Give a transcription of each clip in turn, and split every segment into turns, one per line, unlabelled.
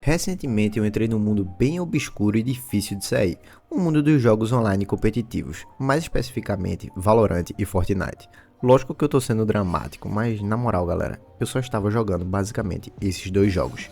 Recentemente eu entrei num mundo bem obscuro e difícil de sair, o mundo dos jogos online competitivos, mais especificamente Valorant e Fortnite. Lógico que eu tô sendo dramático, mas na moral galera, eu só estava jogando basicamente esses dois jogos.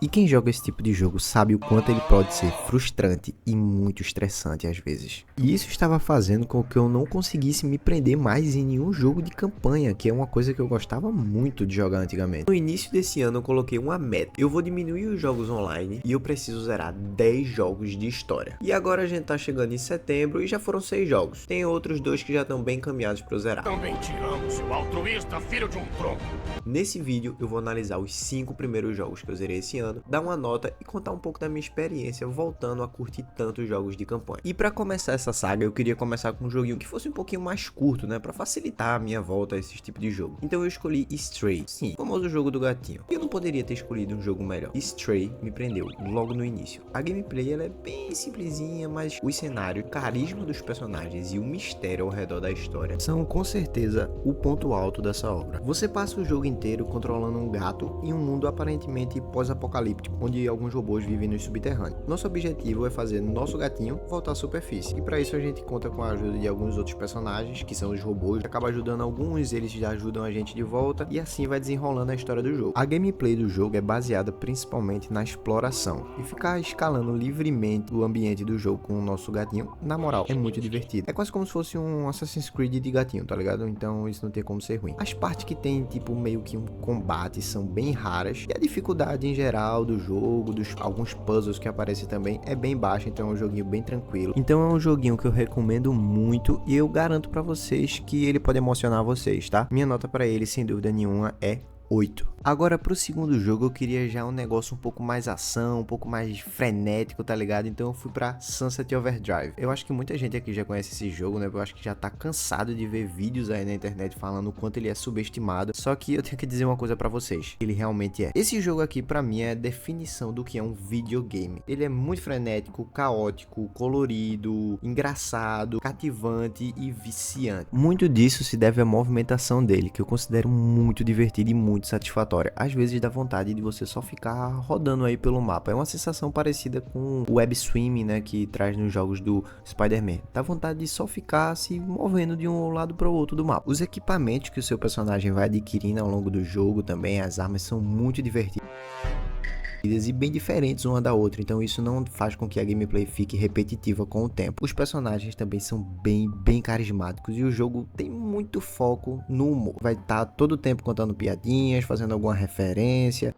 E quem joga esse tipo de jogo sabe o quanto ele pode ser frustrante e muito estressante às vezes. E isso estava fazendo com que eu não conseguisse me prender mais em nenhum jogo de campanha, que é uma coisa que eu gostava muito de jogar antigamente. No início desse ano eu coloquei uma meta: eu vou diminuir os jogos online e eu preciso zerar 10 jogos de história. E agora a gente tá chegando em setembro e já foram 6 jogos. Tem outros 2 que já estão bem encaminhados para eu zerar.
Também te amo, seu altruísta filho de um tronco.
Nesse vídeo eu vou analisar os 5 primeiros jogos que eu zerei esse ano, dar uma nota e contar um pouco da minha experiência voltando a curtir tantos jogos de campanha. E para começar essa saga eu queria começar com um joguinho que fosse um pouquinho mais curto, né, para facilitar a minha volta a esse tipo de jogo. Então eu escolhi Stray, sim, o famoso jogo do gatinho. E eu não poderia ter escolhido um jogo melhor. Stray me prendeu logo no início. A gameplay ela é bem simplesinha, mas os cenários, o carisma dos personagens e o mistério ao redor da história são com certeza o ponto alto dessa obra. Você passa o jogo inteiro controlando um gato em um mundo aparentemente pós-apocalíptico, onde alguns robôs vivem no subterrâneo. Nosso objetivo é fazer nosso gatinho voltar à superfície, e para isso a gente conta com a ajuda de alguns outros personagens, que são os robôs, acaba ajudando alguns, eles já ajudam a gente de volta, e assim vai desenrolando a história do jogo. A gameplay do jogo é baseada principalmente na exploração, e ficar escalando livremente o ambiente do jogo com o nosso gatinho, na moral, é muito divertido. É quase como se fosse um Assassin's Creed de gatinho, tá ligado? Então isso não tem como ser ruim. As partes que tem tipo meio que um combate são bem raras, e a dificuldade em geral do jogo, dos alguns puzzles que aparecem também é bem baixa, então é um joguinho bem tranquilo. Então é um joguinho que eu recomendo muito e eu garanto pra vocês que ele pode emocionar vocês, tá? Minha nota pra ele, sem dúvida nenhuma, é 8. Agora pro segundo jogo eu queria já um negócio um pouco mais ação, um pouco mais frenético, tá ligado? Então eu fui pra Sunset Overdrive. Eu acho que muita gente aqui já conhece esse jogo, né? Eu acho que já tá cansado de ver vídeos aí na internet falando o quanto ele é subestimado. Só que eu tenho que dizer uma coisa pra vocês: ele realmente é. Esse jogo aqui pra mim é a definição do que é um videogame. Ele é muito frenético, caótico, colorido, engraçado, cativante e viciante. Muito disso se deve à movimentação dele, que eu considero muito divertido e muito satisfatória. Às vezes dá vontade de você só ficar rodando aí pelo mapa. É uma sensação parecida com o web swimming, né, que traz nos jogos do Spider-Man. Dá vontade de só ficar se movendo de um lado para o outro do mapa. Os equipamentos que o seu personagem vai adquirindo ao longo do jogo também, as armas são muito divertidas e bem diferentes uma da outra, então isso não faz com que a gameplay fique repetitiva com o tempo. Os personagens também são bem carismáticos e o jogo tem muito foco no humor. Vai estar todo o tempo contando piadinhas, fazendo alguma referência.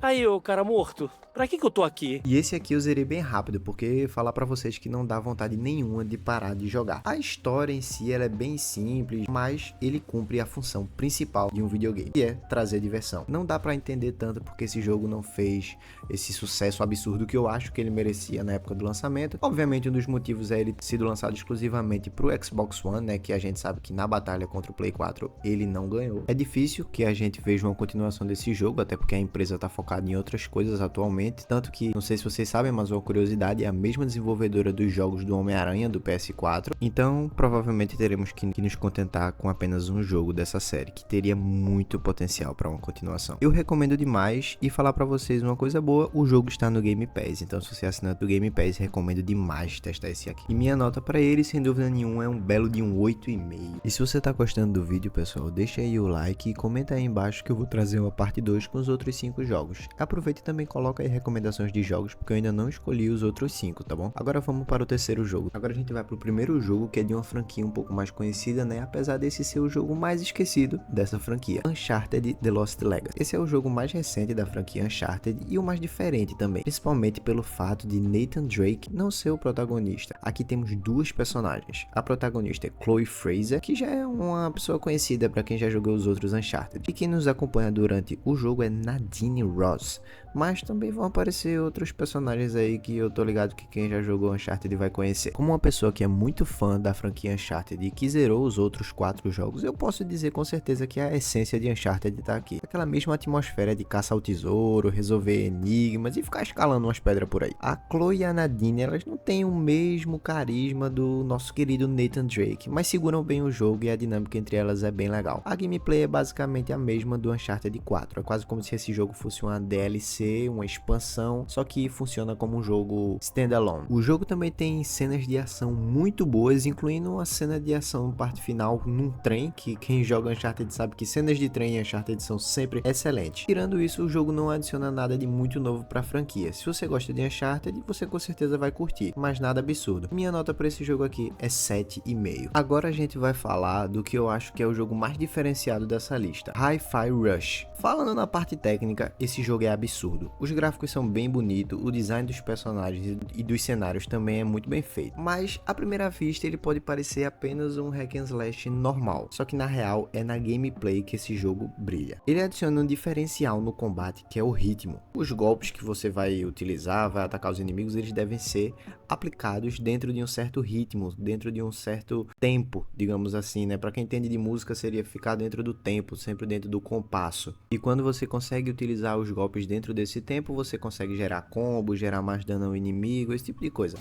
Aí, ô cara morto, pra que eu tô aqui?
E esse aqui eu zerei bem rápido, porque falar pra vocês que não dá vontade nenhuma de parar de jogar. A história em si ela é bem simples, mas ele cumpre a função principal de um videogame, que é trazer diversão. Não dá pra entender tanto porque esse jogo não fez esse sucesso absurdo que eu acho que ele merecia na época do lançamento. Obviamente um dos motivos é ele ter sido lançado exclusivamente pro Xbox One, né, que a gente sabe que na batalha contra o Play 4 ele não ganhou. É difícil que a gente veja uma continuação desse jogo, até porque a empresa tá focada em outras coisas atualmente, tanto que, não sei se vocês sabem, mas uma curiosidade, é a mesma desenvolvedora dos jogos do Homem-Aranha do PS4, então provavelmente teremos que nos contentar com apenas um jogo dessa série, que teria muito potencial para uma continuação. Eu recomendo demais, e falar para vocês uma coisa boa, o jogo está no Game Pass, então se você é assinante do Game Pass, recomendo demais testar esse aqui. E minha nota para ele, sem dúvida nenhuma, é um belo de um 8,5. E se você tá gostando do vídeo, pessoal, deixa aí o like e comenta aí embaixo que eu vou trazer uma parte 2 com os outros 5 jogos. Aproveita e também coloca aí recomendações de jogos, porque eu ainda não escolhi os outros 5, tá bom? Agora vamos para o terceiro jogo. Agora a gente vai pro primeiro jogo, que é de uma franquia um pouco mais conhecida, né? Apesar desse ser o jogo mais esquecido dessa franquia, Uncharted The Lost Legacy. Esse é o jogo mais recente da franquia Uncharted e o mais diferente também, principalmente pelo fato de Nathan Drake não ser o protagonista. Aqui temos duas personagens. A protagonista é Chloe Frazer, que já é uma pessoa conhecida para quem já jogou os outros Uncharted. E quem nos acompanha durante o jogo é Nadine Ross. Mas também vão aparecer outros personagens aí que eu tô ligado que quem já jogou Uncharted vai conhecer. Como uma pessoa que é muito fã da franquia Uncharted e que zerou os outros 4 jogos, eu posso dizer com certeza que a essência de Uncharted tá aqui. Aquela mesma atmosfera de caça ao tesouro, resolver enigmas e ficar escalando umas pedras por aí. A Chloe e a Nadine, elas não têm o mesmo carisma do nosso querido Nathan Drake, mas seguram bem o jogo e a dinâmica entre elas é bem legal. A gameplay é basicamente a mesma do Uncharted 4, é quase como se esse jogo fosse uma DLC DLC, uma expansão, só que funciona como um jogo standalone. O jogo também tem cenas de ação muito boas, incluindo uma cena de ação parte final num trem, que quem joga Uncharted sabe que cenas de trem em Uncharted são sempre excelentes. Tirando isso, o jogo não adiciona nada de muito novo para a franquia. Se você gosta de Uncharted, você com certeza vai curtir, mas nada absurdo. Minha nota para esse jogo aqui é 7,5. Agora a gente vai falar do que eu acho que é o jogo mais diferenciado dessa lista, Hi-Fi Rush. Falando na parte técnica, esse jogo é absurdo. Os gráficos são bem bonitos, o design dos personagens e dos cenários também é muito bem feito. Mas à primeira vista ele pode parecer apenas um hack and slash normal, só que na real é na gameplay que esse jogo brilha. Ele adiciona um diferencial no combate que é o ritmo. Os golpes que você vai utilizar, vai atacar os inimigos, eles devem ser aplicados dentro de um certo ritmo, dentro de um certo tempo, digamos assim, né? Para quem entende de música seria ficar dentro do tempo, sempre dentro do compasso. E quando você consegue utilizar os golpes dentro desse tempo, você consegue gerar combo, gerar mais dano ao inimigo, esse tipo de coisa.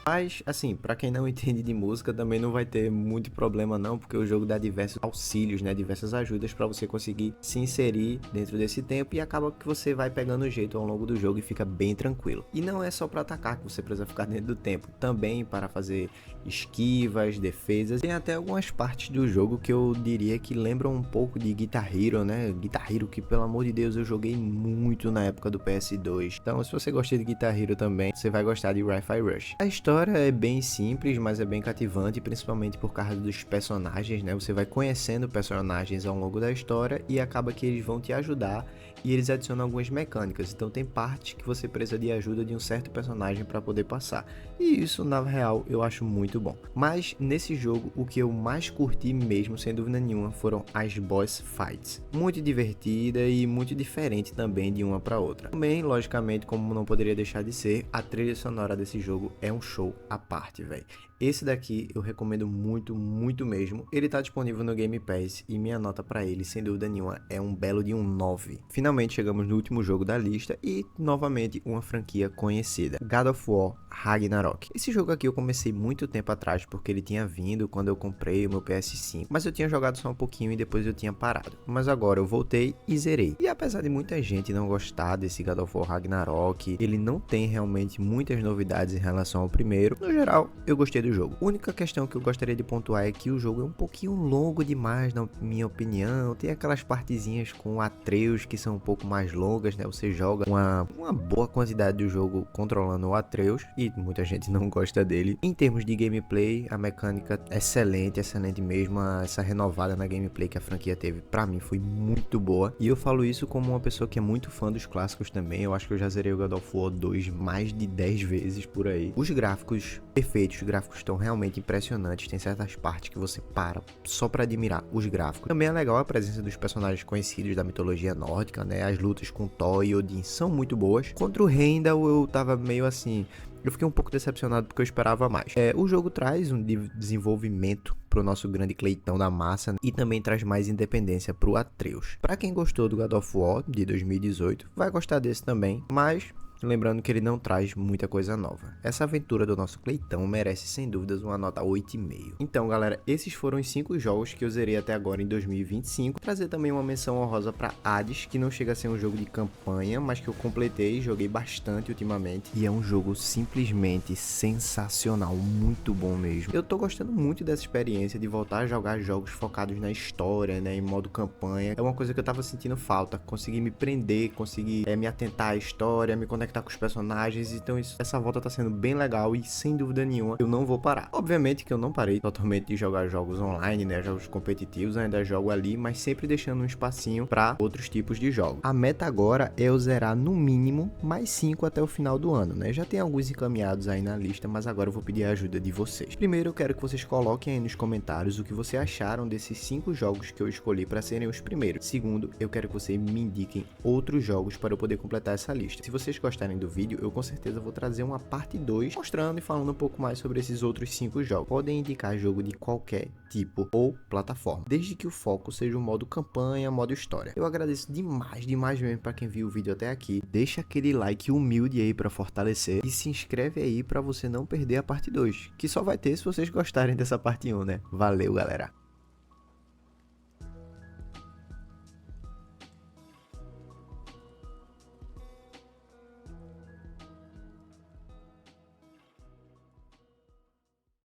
Mas, assim, pra quem não entende de música, também não vai ter muito problema não, porque o jogo dá diversos auxílios, né, diversas ajudas pra você conseguir se inserir dentro desse tempo e acaba que você vai pegando o jeito ao longo do jogo e fica bem tranquilo. E não é só pra atacar que você precisa ficar dentro do tempo, também para fazer esquivas, defesas. Tem até algumas partes do jogo que eu diria que lembram um pouco de Guitar Hero, né, Guitar Hero que, pelo amor de Deus, eu joguei muito na época do PS2. Então, se você gosta de Guitar Hero também, você vai gostar de Hi-Fi Rush. A história é bem simples, mas é bem cativante, principalmente por causa dos personagens, né? Você vai conhecendo personagens ao longo da história e acaba que eles vão te ajudar e eles adicionam algumas mecânicas. Então tem partes que você precisa de ajuda de um certo personagem para poder passar. E isso, na real, eu acho muito bom. Mas nesse jogo, o que eu mais curti mesmo, sem dúvida nenhuma, foram as boss fights. Muito divertida e muito diferente também de uma para outra. Também, logicamente, como não poderia deixar de ser, a trilha sonora desse jogo é um show à parte, velho. Esse daqui eu recomendo muito, muito mesmo. Ele tá disponível no Game Pass e minha nota pra ele, sem dúvida nenhuma, é um belo de um 9. Finalmente chegamos no último jogo da lista e, novamente, uma franquia conhecida, God of War Ragnarok. Esse jogo aqui eu comecei muito tempo atrás, porque ele tinha vindo quando eu comprei o meu PS5, mas eu tinha jogado só um pouquinho e depois eu tinha parado. Mas agora eu voltei e zerei. E apesar de muita gente não gostar desse God of War Ragnarok, ele não tem realmente muitas novidades em relação ao primeiro. No geral, eu gostei do jogo. A única questão que eu gostaria de pontuar é que o jogo é um pouquinho longo demais, na minha opinião. Tem aquelas partezinhas com Atreus que são um pouco mais longas, né? Você joga uma boa quantidade do jogo controlando o Atreus e muita gente não gosta dele. Em termos de gameplay, a mecânica excelente, excelente mesmo. Essa renovada na gameplay que a franquia teve, pra mim, foi muito boa. E eu falo isso como uma pessoa que é muito fã dos clássicos também. Eu acho que eu já zerei o God of War 2 mais de 10 vezes por aí. Os gráficos perfeitos, os gráficos estão realmente impressionantes. Tem certas partes que você para só pra admirar os gráficos. Também é legal a presença dos personagens conhecidos da mitologia nórdica, né? As lutas com Thor e Odin são muito boas. Contra o Heimdall eu tava meio assim... Eu fiquei um pouco decepcionado porque eu esperava mais. O jogo traz um desenvolvimento pro nosso grande Cleitão da massa e também traz mais independência pro Atreus. Pra quem gostou do God of War de 2018, vai gostar desse também, mas... lembrando que ele não traz muita coisa nova. Essa aventura do nosso Cleitão merece sem dúvidas uma nota 8,5. Então galera, esses foram os 5 jogos que eu zerei até agora em 2025. Trazer também uma menção honrosa para Hades, que não chega a ser um jogo de campanha, mas que eu completei e joguei bastante ultimamente. E é um jogo simplesmente sensacional, muito bom mesmo. Eu tô gostando muito dessa experiência de voltar a jogar jogos focados na história, né, em modo campanha. É uma coisa que eu tava sentindo falta, conseguir me prender, conseguir me atentar à história, me conectar com os personagens. Então essa volta tá sendo bem legal e sem dúvida nenhuma eu não vou parar. Obviamente que eu não parei totalmente de jogar jogos online, né, jogos competitivos, ainda jogo ali, mas sempre deixando um espacinho para outros tipos de jogos. A meta agora é eu zerar no mínimo mais 5 até o final do ano, né? Já tem alguns encaminhados aí na lista, mas agora eu vou pedir a ajuda de vocês. Primeiro eu quero que vocês coloquem aí nos comentários o que vocês acharam desses 5 jogos que eu escolhi para serem os primeiros. Segundo, eu quero que vocês me indiquem outros jogos para eu poder completar essa lista. Se vocês gostarem do vídeo, eu com certeza vou trazer uma parte 2 mostrando e falando um pouco mais sobre esses outros 5 jogos. Podem indicar jogo de qualquer tipo ou plataforma, desde que o foco seja o modo campanha, modo história. Eu agradeço demais mesmo para quem viu o vídeo até aqui. Deixa aquele like humilde aí para fortalecer e se inscreve aí para você não perder a parte 2, que só vai ter se vocês gostarem dessa parte 1, né? Valeu, galera!